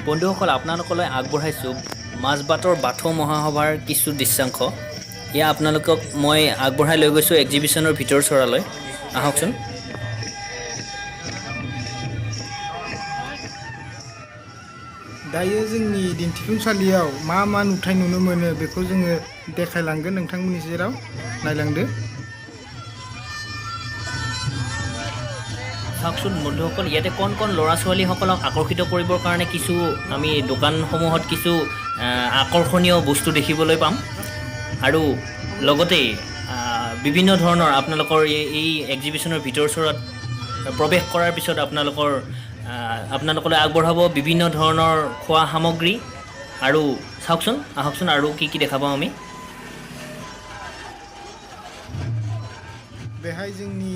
বন্ধুসকল আপোনালোকলৈ আগবঢ়াইছোঁ মাজবাটৰ বাথৌ মহাসভাৰ কিছু দৃশ্যাংশ। এয়া আপোনালোকক মই আগবঢ়াই লৈ গৈছোঁ এক্সিবিশ্যনৰ ভিতৰ চৰালৈ। আহকচোন। दायो जोंनि दिन्थिफुंसालियाव मा नुथाय नुनो मोनो बेखौ जोङो देखायलांगोन नोंथांमोननि जेराव नायलांदो। চাওকচোন বন্ধুসকল, ইয়াতে কণ কণ ল'ৰা ছোৱালীসকলক আকৰ্ষিত কৰিবৰ কাৰণে কিছু আমি দোকানসমূহত কিছু আকৰ্ষণীয় বস্তু দেখিবলৈ পাম আৰু লগতে বিভিন্ন ধৰণৰ আপোনালোকৰ এই এক্সিবিশ্যনৰ ভিতৰ চৰাত প্ৰৱেশ কৰাৰ পিছত আপোনালোকলৈ আগবঢ়াব বিভিন্ন ধৰণৰ খোৱা সামগ্ৰী আৰু চাওকচোন আহকচোন আৰু কি দেখা পাওঁ আমি। बेहाय जोंनि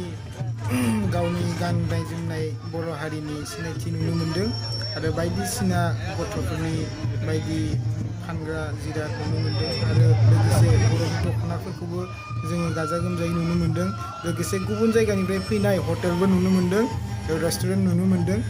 गावनि गाननाय जोमनाय बर' हारिनि सिनायथि नुनो मोन्दों आरो बायदिसिना गथ'फोरनि बायदि फानग्रा जिराद नुनो मोन्दों आरो लोगोसे बर'नि दख'नाफोरखौबो जोङो गाजा गोमजायै नुनो मोन्दों। लोगोसे गुबुन जायगानिफ्राय फैनाय हटेलबो नुनो मोन्दों, रेस्टुरेन्ट नुनो मोन्दों।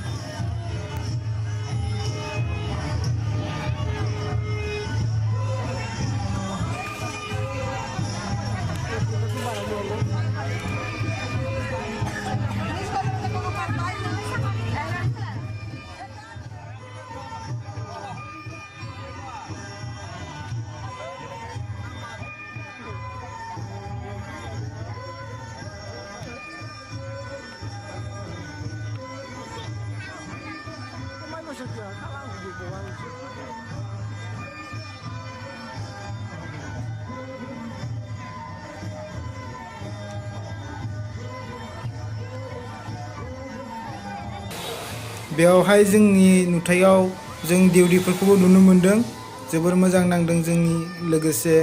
बेवहाय जोंनि नुथायाव जों देउरिफोरखौबो नुनो मोन्दों, जोबोर मोजां नांदों। जोंनि लोगोसे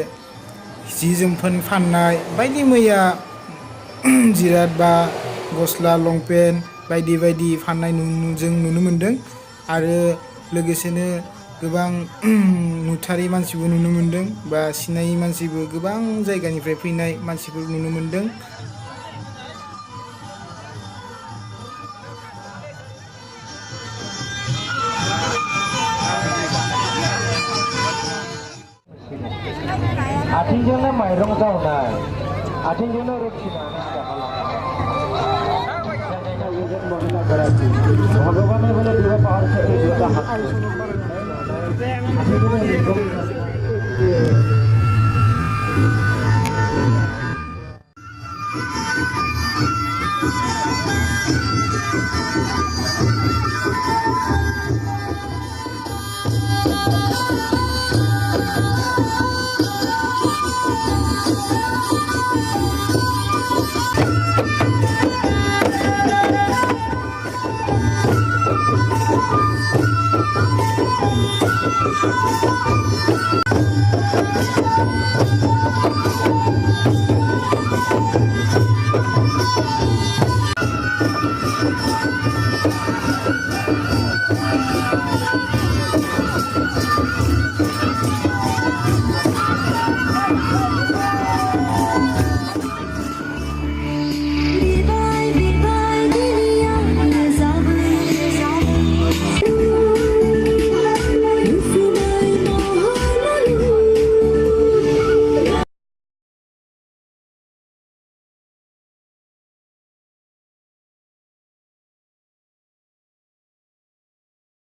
जि जोमफोर फाननाय बायदि मैया जिराद बा गस्ला लंपेन्ट बायदि बायदि फाननाय जों नुनो मोन्दों आरो लोगोसेनो गोबां नुथारि मानसिबो नुनो मोन्दों बा सिनायि मानसिबो गोबां जायगानिफ्राय फैनाय मानसिफोर नुनो मोन्दों। आथिंजोंनो माइरं जावनाय, आथिंजोंनो रुटि भगवान ने बोले दो पार से एक हाथ